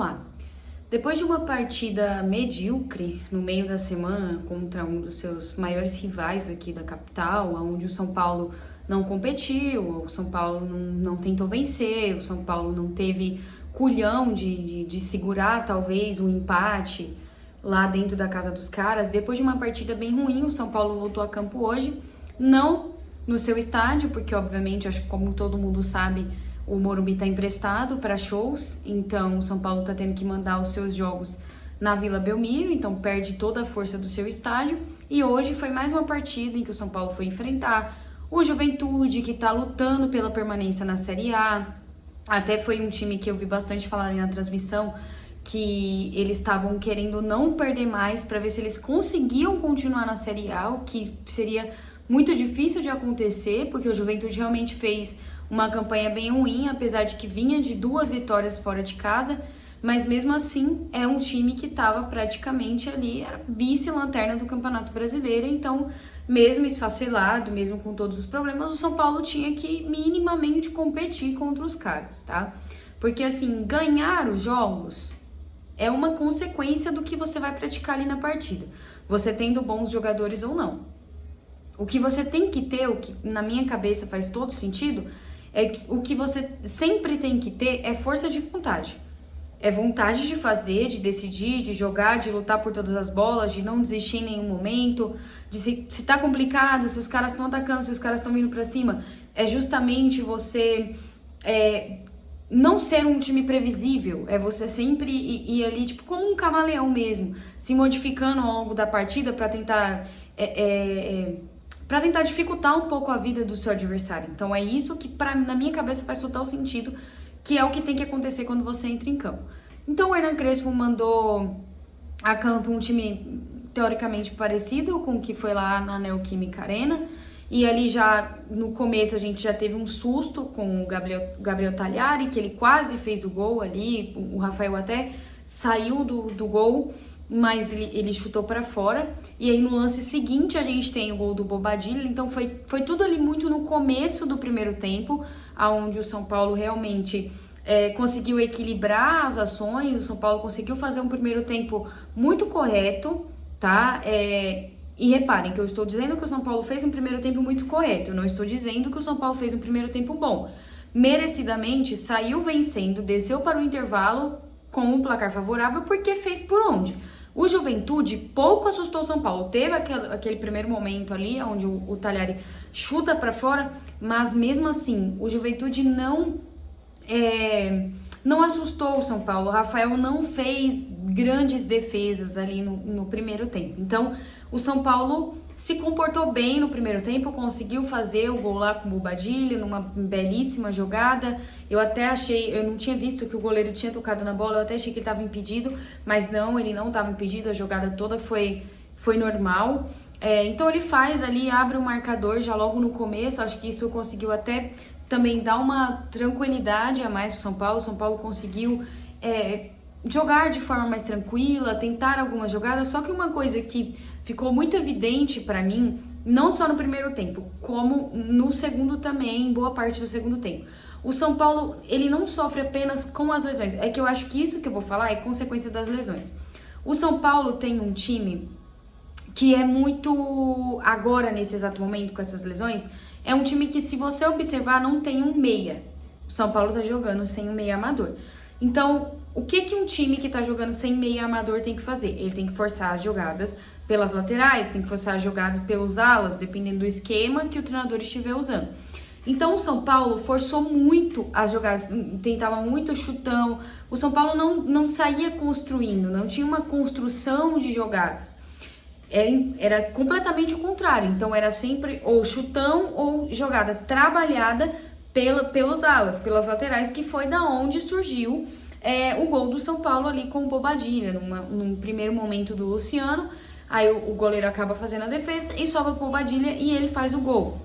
lá. Depois de uma partida medíocre no meio da semana contra um dos seus maiores rivais aqui da capital, onde o São Paulo não competiu, o São Paulo não tentou vencer, o São Paulo não teve culhão de segurar talvez um empate lá dentro da casa dos caras. Depois de uma partida bem ruim, o São Paulo voltou a campo hoje, não no seu estádio, porque obviamente, acho que como todo mundo sabe, o Morumbi está emprestado para shows, então o São Paulo está tendo que mandar os seus jogos na Vila Belmiro, então perde toda a força do seu estádio. E hoje foi mais uma partida em que o São Paulo foi enfrentar o Juventude, que está lutando pela permanência na Série A. Até foi um time que eu vi bastante falar na transmissão, que eles estavam querendo não perder mais para ver se eles conseguiam continuar na Série A, o que seria muito difícil de acontecer, porque o Juventude realmente fez uma campanha bem ruim, apesar de que vinha de 2 vitórias fora de casa, mas mesmo assim é um time que estava praticamente ali, era vice-lanterna do Campeonato Brasileiro, então mesmo esfacelado, mesmo com todos os problemas, o São Paulo tinha que minimamente competir contra os caras, tá? Porque assim, ganhar os jogos é uma consequência do que você vai praticar ali na partida, você tendo bons jogadores ou não. O que você tem que ter, o que na minha cabeça faz todo sentido, é que o que você sempre tem que ter é força de vontade. É vontade de fazer, de decidir, de jogar, de lutar por todas as bolas, de não desistir em nenhum momento, de se tá complicado, se os caras estão atacando, se os caras estão vindo pra cima. É justamente você não ser um time previsível, é você sempre ir ali, tipo, como um camaleão mesmo, se modificando ao longo da partida pra tentar dificultar um pouco a vida do seu adversário. Então é isso que, na minha cabeça, faz total sentido, que é o que tem que acontecer quando você entra em campo. Então o Hernan Crespo mandou a campo um time teoricamente parecido com o que foi lá na Neoquímica Arena, e ali já no começo a gente já teve um susto com o Gabriel Tagliari, que ele quase fez o gol ali, o Rafael até saiu do gol, mas ele chutou para fora. E aí no lance seguinte a gente tem o gol do Bobadilla. Então foi tudo ali muito no começo do primeiro tempo, onde o São Paulo realmente conseguiu equilibrar as ações. O São Paulo conseguiu fazer um primeiro tempo muito correto, tá? E reparem que eu estou dizendo que o São Paulo fez um primeiro tempo muito correto, eu não estou dizendo que o São Paulo fez um primeiro tempo bom. Merecidamente saiu vencendo, desceu para o intervalo com um placar favorável, porque fez por onde? O Juventude pouco assustou o São Paulo. Teve aquele primeiro momento ali, onde o Tagliari chuta para fora, mas mesmo assim, o Juventude não assustou o São Paulo. O Rafael não fez grandes defesas ali no primeiro tempo. Então, o São Paulo se comportou bem no primeiro tempo, conseguiu fazer o gol lá com o Bobadilla, numa belíssima jogada. Eu não tinha visto que o goleiro tinha tocado na bola, eu até achei que ele estava impedido, mas não, ele não estava impedido, a jogada toda foi normal. Então ele faz ali, abre o marcador já logo no começo, acho que isso conseguiu até também dar uma tranquilidade a mais pro São Paulo. O São Paulo conseguiu jogar de forma mais tranquila, tentar algumas jogadas, só que uma coisa que ficou muito evidente para mim, não só no primeiro tempo, como no segundo também, boa parte do segundo tempo. O São Paulo, ele não sofre apenas com as lesões, é que eu acho que isso que eu vou falar é consequência das lesões. O São Paulo tem um time que é muito, agora nesse exato momento com essas lesões, é um time que, se você observar, não tem um meia. O São Paulo tá jogando sem um meia amador. Então, o que um time que tá jogando sem meia amador tem que fazer? Ele tem que forçar as jogadas pelas laterais, tem que forçar as jogadas pelos alas, dependendo do esquema que o treinador estiver usando. Então o São Paulo forçou muito as jogadas, tentava muito chutão. O São Paulo não saía construindo, não tinha uma construção de jogadas. Era completamente o contrário. Então era sempre ou chutão ou jogada trabalhada pelos alas, pelas laterais, que foi da onde surgiu o gol do São Paulo ali com o Bobadilla, num primeiro momento do Luciano. Aí o goleiro acaba fazendo a defesa e sobra pro Bobadilla e ele faz o gol.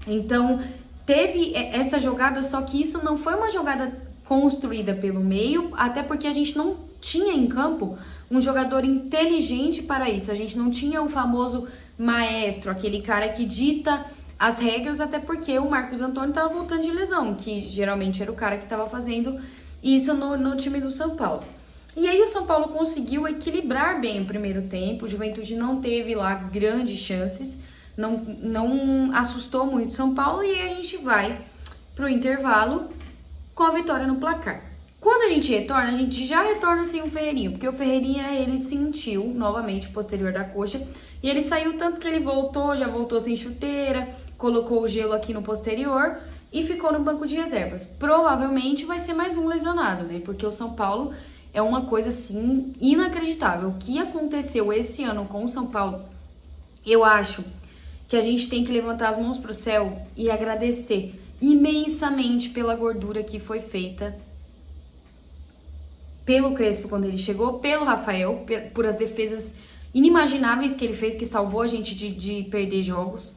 Então teve essa jogada, só que isso não foi uma jogada construída pelo meio, até porque a gente não tinha em campo um jogador inteligente para isso. A gente não tinha o famoso maestro, aquele cara que dita as regras, até porque o Marcos Antônio estava voltando de lesão, que geralmente era o cara que estava fazendo isso no time do São Paulo. E aí o São Paulo conseguiu equilibrar bem o primeiro tempo, o Juventude não teve lá grandes chances, não assustou muito o São Paulo, e aí a gente vai pro intervalo com a vitória no placar. Quando a gente retorna, a gente já retorna sem o Ferreirinha, porque o Ferreirinha, ele sentiu novamente o posterior da coxa, e ele saiu tanto que ele já voltou sem chuteira, colocou o gelo aqui no posterior e ficou no banco de reservas. Provavelmente vai ser mais um lesionado, né? Porque o São Paulo é uma coisa, assim, inacreditável. O que aconteceu esse ano com o São Paulo, eu acho que a gente tem que levantar as mãos pro céu e agradecer imensamente pela gordura que foi feita pelo Crespo quando ele chegou, pelo Rafael, por as defesas inimagináveis que ele fez, que salvou a gente de perder jogos,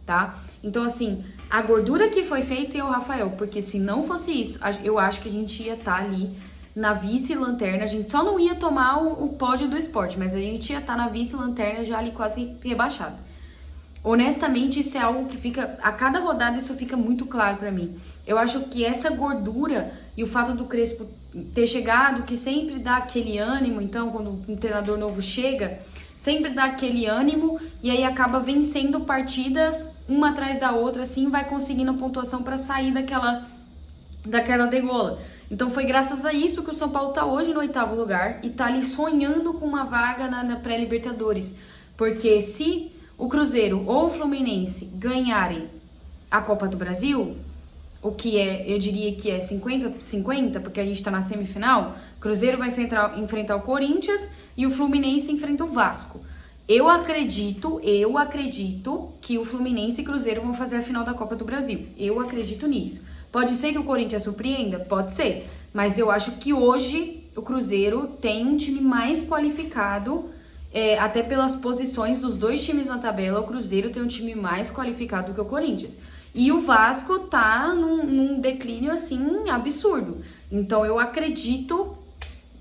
tá? Então, assim, a gordura que foi feita é o Rafael, porque se não fosse isso, eu acho que a gente ia estar ali na vice-lanterna, a gente só não ia tomar o pódio do esporte, mas a gente ia estar na vice-lanterna já ali quase rebaixado. Honestamente, isso é algo que fica, a cada rodada isso fica muito claro pra mim. Eu acho que essa gordura e o fato do Crespo ter chegado, que sempre dá aquele ânimo, então quando um treinador novo chega, sempre dá aquele ânimo e aí acaba vencendo partidas uma atrás da outra, assim, vai conseguindo a pontuação pra sair daquela degola. Então foi graças a isso que o São Paulo tá hoje no 8º lugar e tá ali sonhando com uma vaga na pré-Libertadores. Porque se o Cruzeiro ou o Fluminense ganharem a Copa do Brasil, o que é, eu diria que é 50-50, porque a gente tá na semifinal, o Cruzeiro vai enfrentar o Corinthians e o Fluminense enfrenta o Vasco. Eu acredito que o Fluminense e o Cruzeiro vão fazer a final da Copa do Brasil. Eu acredito nisso. Pode ser que o Corinthians surpreenda? Pode ser. Mas eu acho que hoje o Cruzeiro tem um time mais qualificado, até pelas posições dos dois times na tabela, o Cruzeiro tem um time mais qualificado do que o Corinthians. E o Vasco tá num declínio, assim, absurdo. Então eu acredito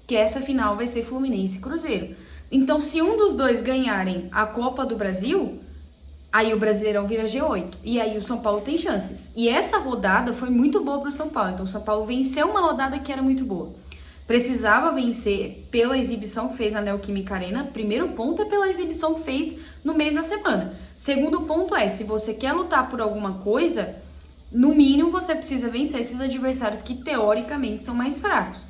que essa final vai ser Fluminense e Cruzeiro. Então se um dos dois ganharem a Copa do Brasil, aí o Brasileirão vira G8. E aí o São Paulo tem chances. E essa rodada foi muito boa pro São Paulo. Então o São Paulo venceu uma rodada que era muito boa. Precisava vencer pela exibição que fez na Neoquímica Arena. Primeiro ponto é pela exibição que fez no meio da semana. Segundo ponto é, se você quer lutar por alguma coisa, no mínimo você precisa vencer esses adversários que teoricamente são mais fracos.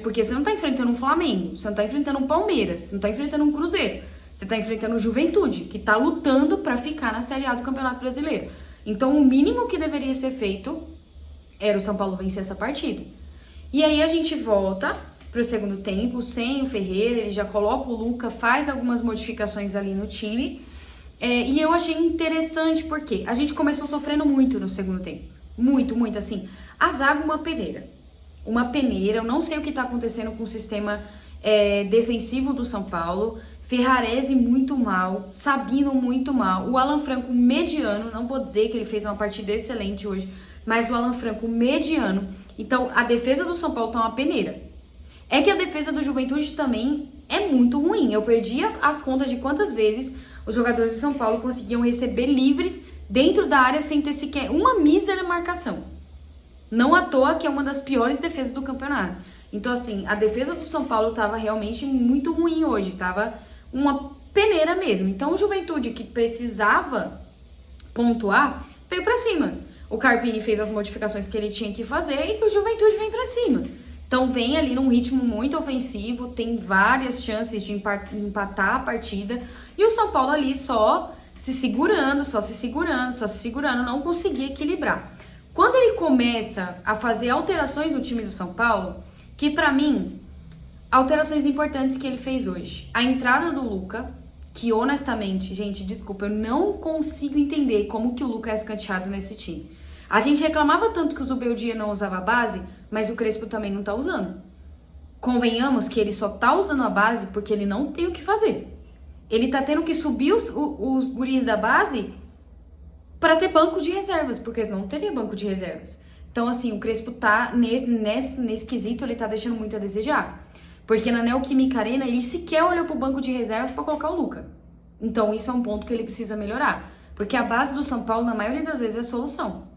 Porque você não tá enfrentando um Flamengo, você não tá enfrentando um Palmeiras, você não tá enfrentando um Cruzeiro. Você tá enfrentando o Juventude, que tá lutando pra ficar na Série A do Campeonato Brasileiro. Então o mínimo que deveria ser feito era o São Paulo vencer essa partida. E aí a gente volta pro segundo tempo, sem o Ferreira, ele já coloca o Luca, faz algumas modificações ali no time. E eu achei interessante porque a gente começou sofrendo muito no segundo tempo. Muito, muito, assim. A zaga, uma peneira. Uma peneira, eu não sei o que tá acontecendo com o sistema defensivo do São Paulo. Ferrarese muito mal, Sabino muito mal, o Alan Franco mediano, não vou dizer que ele fez uma partida excelente hoje, mas o Alan Franco mediano. Então, a defesa do São Paulo tá uma peneira. É que a defesa do Juventude também é muito ruim. Eu perdi as contas de quantas vezes os jogadores do São Paulo conseguiam receber livres dentro da área sem ter sequer uma mísera marcação. Não à toa que é uma das piores defesas do campeonato. Então, assim, a defesa do São Paulo tava realmente muito ruim hoje. Tava uma peneira mesmo. Então, o Juventude, que precisava pontuar, veio pra cima. O Carpini fez as modificações que ele tinha que fazer e o Juventude vem pra cima. Então vem ali num ritmo muito ofensivo, tem várias chances de empatar a partida. E o São Paulo ali só se segurando, não conseguia equilibrar. Quando ele começa a fazer alterações no time do São Paulo, que pra mim, alterações importantes que ele fez hoje. A entrada do Luca, que honestamente, gente, desculpa, eu não consigo entender como que o Luca é escanteado nesse time. A gente reclamava tanto que o Zubeldia não usava a base, mas o Crespo também não tá usando. Convenhamos que ele só tá usando a base porque ele não tem o que fazer. Ele tá tendo que subir os guris da base para ter banco de reservas, porque senão não teria banco de reservas. Então, assim, o Crespo tá, nesse quesito, ele tá deixando muito a desejar. Porque na Neoquímica Arena, ele sequer olhou pro banco de reservas para colocar o Luca. Então, isso é um ponto que ele precisa melhorar. Porque a base do São Paulo, na maioria das vezes, é solução.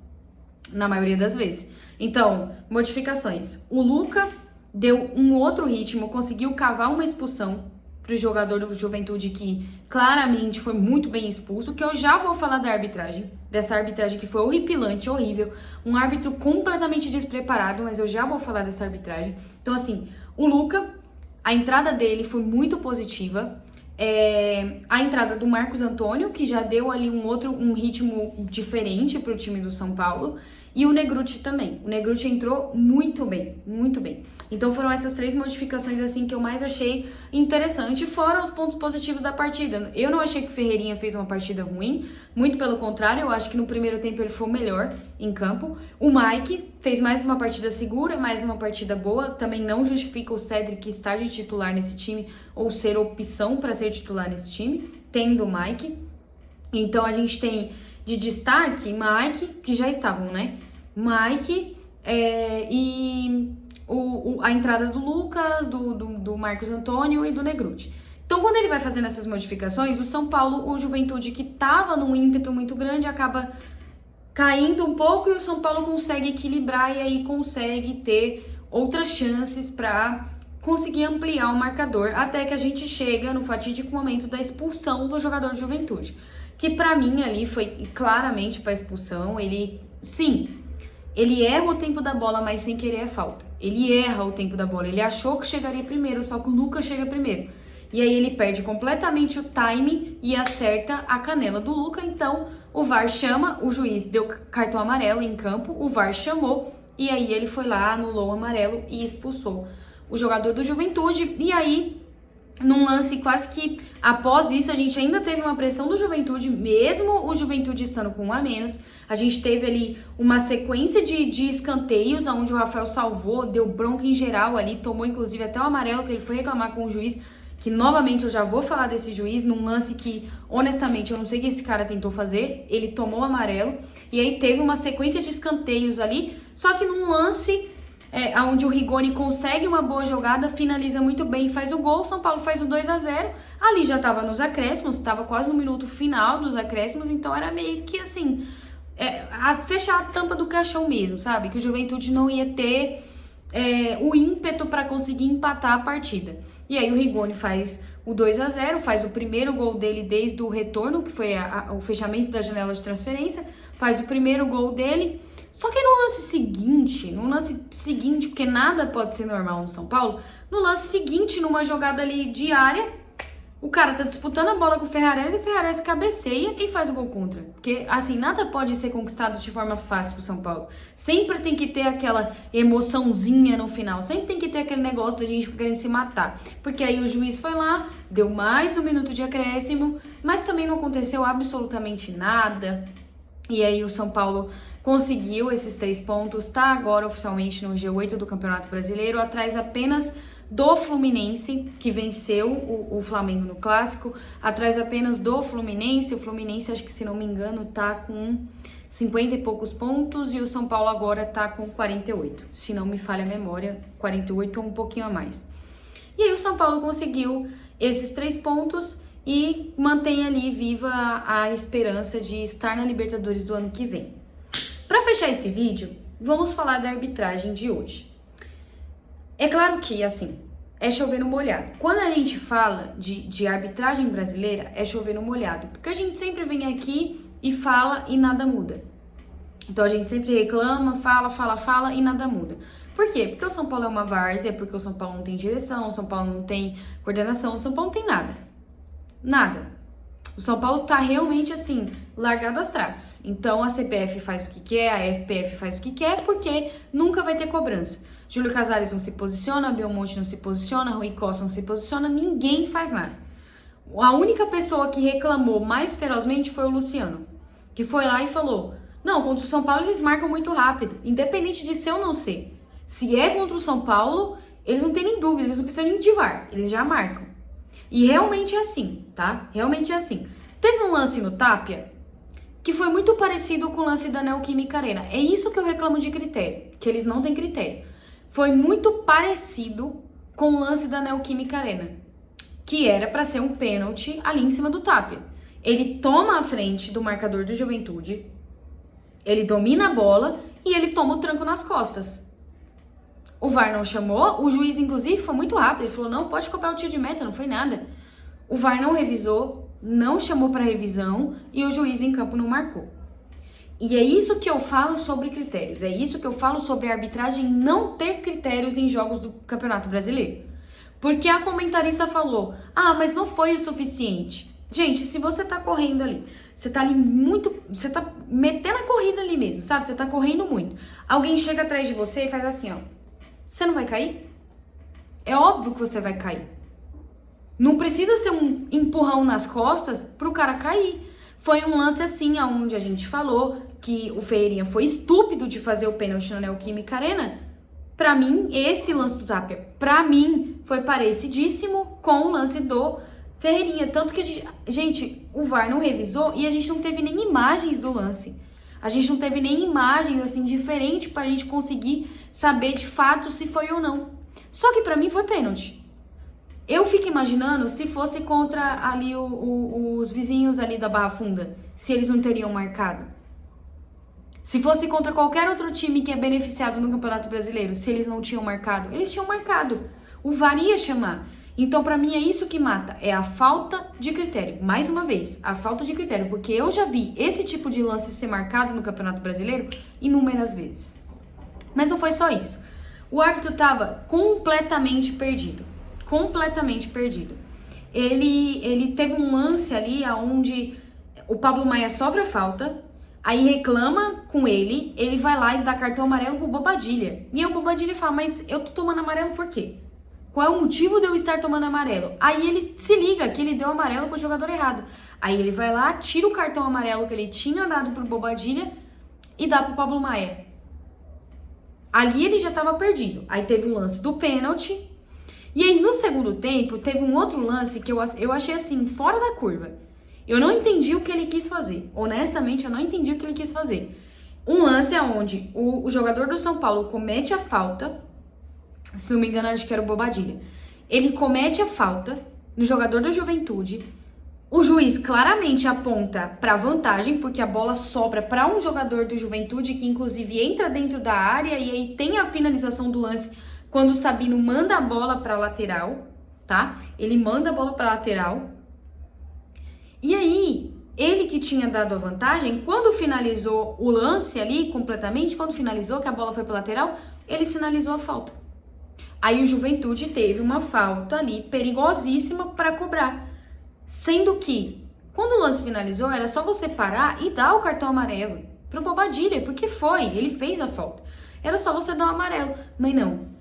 Na maioria das vezes. Então, modificações. O Luca deu um outro ritmo, conseguiu cavar uma expulsão pro jogador do Juventude que claramente foi muito bem expulso, que eu já vou falar da arbitragem, dessa arbitragem que foi horripilante, horrível, um árbitro completamente despreparado, mas eu já vou falar dessa arbitragem. Então assim, o Luca, a entrada dele foi muito positiva, a entrada do Marcos Antônio, que já deu ali um ritmo diferente pro time do São Paulo, e o Negrutti também. O Negrutti entrou muito bem, muito bem. Então foram essas 3 modificações assim que eu mais achei interessante, fora os pontos positivos da partida. Eu não achei que o Ferreirinha fez uma partida ruim, muito pelo contrário, eu acho que no primeiro tempo ele foi o melhor em campo. O Mike fez mais uma partida segura, mais uma partida boa, também não justifica o Cedric estar de titular nesse time ou ser opção para ser titular nesse time, tendo o Mike. Então a gente tem de destaque Mike, que já estavam, né? Mike e a entrada do Lucas, do Marcos Antônio e do Negrutti. Então, quando ele vai fazendo essas modificações, o São Paulo, o Juventude, que estava num ímpeto muito grande, acaba caindo um pouco e o São Paulo consegue equilibrar e aí consegue ter outras chances para conseguir ampliar o marcador, até que a gente chega no fatídico momento da expulsão do jogador de Juventude, que para mim ali foi claramente para expulsão. Ele erra o tempo da bola, mas sem querer é falta. Ele erra o tempo da bola. Ele achou que chegaria primeiro, só que o Lucas chega primeiro. E aí ele perde completamente o time e acerta a canela do Lucas. Então o VAR chama, o juiz deu cartão amarelo em campo, o VAR chamou e aí ele foi lá, anulou o amarelo e expulsou o jogador do Juventude. E aí, num lance quase que após isso, a gente ainda teve uma pressão do Juventude, mesmo o Juventude estando com 1 a menos. A gente teve ali uma sequência de escanteios, onde o Rafael salvou, deu bronca em geral ali, tomou inclusive até o amarelo, que ele foi reclamar com o juiz, que novamente eu já vou falar desse juiz, num lance que, honestamente, eu não sei o que esse cara tentou fazer, ele tomou o amarelo, e aí teve uma sequência de escanteios ali, só que num lance onde o Rigoni consegue uma boa jogada, finaliza muito bem, faz o gol, São Paulo faz o 2 a 0, ali já tava nos acréscimos, tava quase no minuto final dos acréscimos, então era meio que assim, fechar a tampa do caixão mesmo, sabe? Que o Juventude não ia ter o ímpeto para conseguir empatar a partida. E aí o Rigoni faz o 2 a 0, faz o primeiro gol dele desde o retorno, que foi o fechamento da janela de transferência, faz o primeiro gol dele. Só que no lance seguinte, porque nada pode ser normal no São Paulo, no lance seguinte, numa jogada ali de área, o cara tá disputando a bola com o Ferrarese e o Ferrarese cabeceia e faz o gol contra. Porque, assim, nada pode ser conquistado de forma fácil pro São Paulo. Sempre tem que ter aquela emoçãozinha no final. Sempre tem que ter aquele negócio da gente querendo se matar. Porque aí o juiz foi lá, deu mais 1 minuto de acréscimo, mas também não aconteceu absolutamente nada. E aí o São Paulo conseguiu esses 3 pontos, tá agora oficialmente no G8 do Campeonato Brasileiro, atrás apenas do Fluminense, que venceu o Flamengo no Clássico, atrás apenas do Fluminense. O Fluminense, acho que se não me engano, tá com 50 e poucos pontos e o São Paulo agora tá com 48, se não me falha a memória, 48 ou um pouquinho a mais. E aí o São Paulo conseguiu esses 3 pontos e mantém ali viva a esperança de estar na Libertadores do ano que vem. Para fechar esse vídeo, vamos falar da arbitragem de hoje. É claro que, assim, é chover no molhado. Quando a gente fala de arbitragem brasileira, é chover no molhado. Porque a gente sempre vem aqui e fala e nada muda. Então a gente sempre reclama, fala e nada muda. Por quê? Porque o São Paulo é uma várzea, porque o São Paulo não tem direção, o São Paulo não tem coordenação, o São Paulo não tem nada. Nada. O São Paulo tá realmente, assim, largado às traças. Então a CBF faz o que quer, a FPF faz o que quer, porque nunca vai ter cobrança. Júlio Casares não se posiciona, Belmonte não se posiciona, Rui Costa não se posiciona, ninguém faz nada. A única pessoa que reclamou mais ferozmente foi o Luciano, que foi lá e falou: não, contra o São Paulo eles marcam muito rápido, independente de ser ou não ser. Se é contra o São Paulo, eles não têm nem dúvida, eles não precisam nem de VAR, eles já marcam. E realmente é assim, tá? Realmente é assim. Teve um lance no Tapia que foi muito parecido com o lance da Neoquímica Arena. É isso que eu reclamo de critério, que eles não têm critério. Foi muito parecido com o lance da Neoquímica Arena, que era para ser um pênalti ali em cima do Tapia. Ele toma a frente do marcador do Juventude, ele domina a bola e ele toma o tranco nas costas. O VAR não chamou, o juiz, inclusive, foi muito rápido. Ele falou, não, pode cobrar o tiro de meta, não foi nada. O VAR não revisou, não chamou para revisão e o juiz em campo não marcou. E é isso que eu falo sobre critérios, é isso que eu falo sobre a arbitragem não ter critérios em jogos do Campeonato Brasileiro. Porque a comentarista falou, mas não foi o suficiente. Gente, se você tá correndo ali, você tá ali muito, você tá metendo a corrida ali mesmo, sabe? Você tá correndo muito. Alguém chega atrás de você e faz assim, ó. Você não vai cair? É óbvio que você vai cair. Não precisa ser um empurrão nas costas pro cara cair. Foi um lance assim, onde a gente falou que o Ferreirinha foi estúpido de fazer o pênalti na Neoquímica Arena. Pra mim, esse lance do Tapia, pra mim, foi parecidíssimo com o lance do Ferreirinha. Tanto que o VAR não revisou e a gente não teve nem imagens do lance. A gente não teve nem imagens, assim, diferentes pra gente conseguir saber de fato se foi ou não. Só que pra mim foi pênalti. Eu fico imaginando se fosse contra ali os vizinhos ali da Barra Funda, se eles não teriam marcado. Se fosse contra qualquer outro time que é beneficiado no Campeonato Brasileiro, se eles não tinham marcado, eles tinham marcado. O VAR ia chamar. Então, pra mim, é isso que mata, é a falta de critério. Mais uma vez, a falta de critério, porque eu já vi esse tipo de lance ser marcado no Campeonato Brasileiro inúmeras vezes. Mas não foi só isso. O árbitro tava completamente perdido. Completamente perdido. Ele teve um lance ali onde o Pablo Maia sofre a falta, aí reclama com ele vai lá e dá cartão amarelo pro Bobadilha. E aí o Bobadilha fala, mas eu tô tomando amarelo por quê? Qual é o motivo de eu estar tomando amarelo? Aí ele se liga que ele deu amarelo pro jogador errado. Aí ele vai lá, tira o cartão amarelo que ele tinha dado pro Bobadilha e dá pro Pablo Maia. Ali ele já tava perdido. Aí teve o lance do pênalti. E aí, no segundo tempo, teve um outro lance que eu achei, assim, fora da curva. Eu não entendi o que ele quis fazer. Honestamente, eu não entendi o que ele quis fazer. Um lance onde o jogador do São Paulo comete a falta, se não me engano, acho que era o Bobadilha. Ele comete a falta no jogador do Juventude. O juiz claramente aponta para vantagem, porque a bola sobra para um jogador do Juventude, que inclusive entra dentro da área, e aí tem a finalização do lance quando o Sabino manda a bola para lateral, tá? Ele manda a bola para lateral. E aí, ele que tinha dado a vantagem, quando finalizou o lance ali completamente, quando finalizou que a bola foi para lateral, ele sinalizou a falta. Aí o Juventude teve uma falta ali perigosíssima para cobrar. Sendo que, quando o lance finalizou, era só você parar e dar o cartão amarelo pro Bobadilha, porque ele fez a falta. Era só você dar o amarelo, mas não.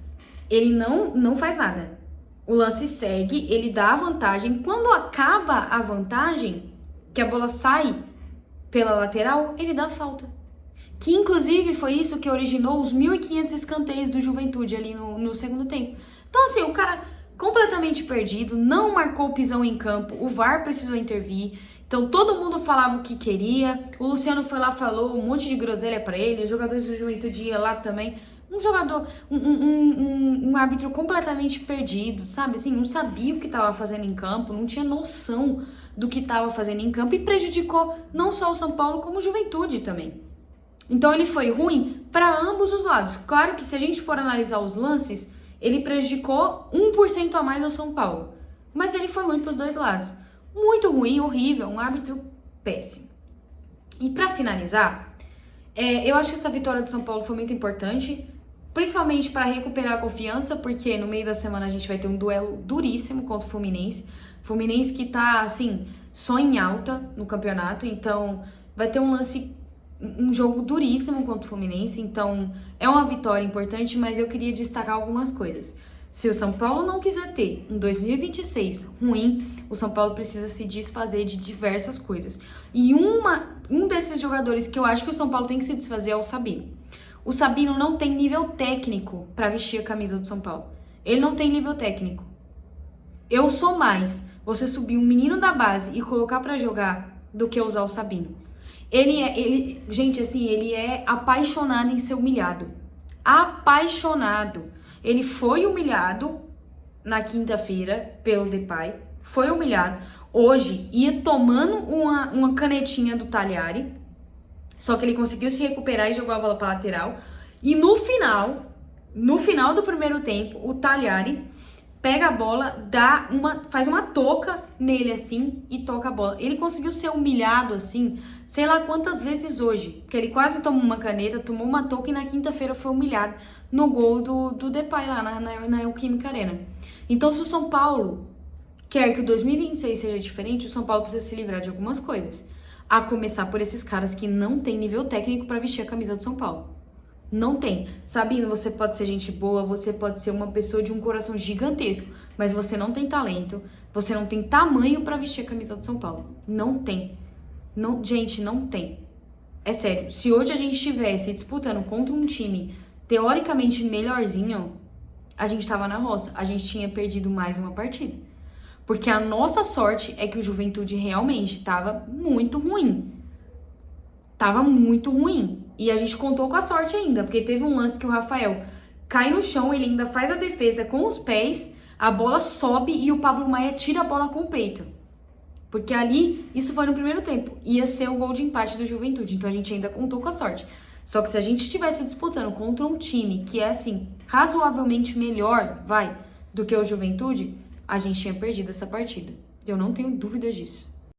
Ele não faz nada. O lance segue, ele dá a vantagem. Quando acaba a vantagem, que a bola sai pela lateral, ele dá a falta. Que inclusive foi isso que originou os 1.500 escanteios do Juventude ali no segundo tempo. Então assim, o cara completamente perdido, não marcou o pisão em campo, o VAR precisou intervir. Então todo mundo falava o que queria. O Luciano foi lá, falou um monte de groselha pra ele, os jogadores do Juventude iam lá também. Um jogador, um árbitro completamente perdido, sabe? Assim, não sabia o que estava fazendo em campo, não tinha noção do que estava fazendo em campo e prejudicou não só o São Paulo, como o Juventude também. Então ele foi ruim para ambos os lados. Claro que se a gente for analisar os lances, ele prejudicou 1% a mais ao São Paulo. Mas ele foi ruim para os dois lados. Muito ruim, horrível, um árbitro péssimo. E para finalizar, eu acho que essa vitória do São Paulo foi muito importante, principalmente para recuperar a confiança, porque no meio da semana a gente vai ter um duelo duríssimo contra o Fluminense. Fluminense que tá, assim, só em alta no campeonato, então vai ter um jogo duríssimo contra o Fluminense, então é uma vitória importante, mas eu queria destacar algumas coisas. Se o São Paulo não quiser ter um 2026 ruim, o São Paulo precisa se desfazer de diversas coisas. E um desses jogadores que eu acho que o São Paulo tem que se desfazer é o Sabino. O Sabino não tem nível técnico para vestir a camisa do São Paulo. Ele não tem nível técnico. Eu sou mais você subir um menino da base e colocar para jogar do que usar o Sabino. Gente, assim, ele é apaixonado em ser humilhado. Apaixonado. Ele foi humilhado na quinta-feira pelo Depay. Foi humilhado. Hoje ia tomando uma canetinha do Talhari. Só que ele conseguiu se recuperar e jogou a bola para lateral. E no final, No final do primeiro tempo, o Tagliari pega a bola, faz uma toca nele assim e toca a bola. Ele conseguiu ser humilhado assim, sei lá quantas vezes hoje, porque ele quase tomou uma caneta, tomou uma toca e na quinta-feira foi humilhado no gol do Depay lá na Neoquímica Arena. Então, se o São Paulo quer que o 2026 seja diferente, o São Paulo precisa se livrar de algumas coisas. A começar por esses caras que não têm nível técnico para vestir a camisa do São Paulo. Não tem. Sabino, você pode ser gente boa, você pode ser uma pessoa de um coração gigantesco, mas você não tem talento, você não tem tamanho pra vestir a camisa do São Paulo. Não tem. Não, gente, não tem. É sério. Se hoje a gente estivesse disputando contra um time teoricamente melhorzinho, a gente tava na roça. A gente tinha perdido mais uma partida. Porque a nossa sorte é que o Juventude realmente tava muito ruim. Tava muito ruim. E a gente contou com a sorte ainda, porque teve um lance que o Rafael cai no chão, ele ainda faz a defesa com os pés, a bola sobe e o Pablo Maia tira a bola com o peito. Porque ali, isso foi no primeiro tempo, ia ser o gol de empate do Juventude, então a gente ainda contou com a sorte. Só que se a gente estivesse disputando contra um time que é, assim, razoavelmente melhor, do que o Juventude, a gente tinha perdido essa partida. Eu não tenho dúvidas disso.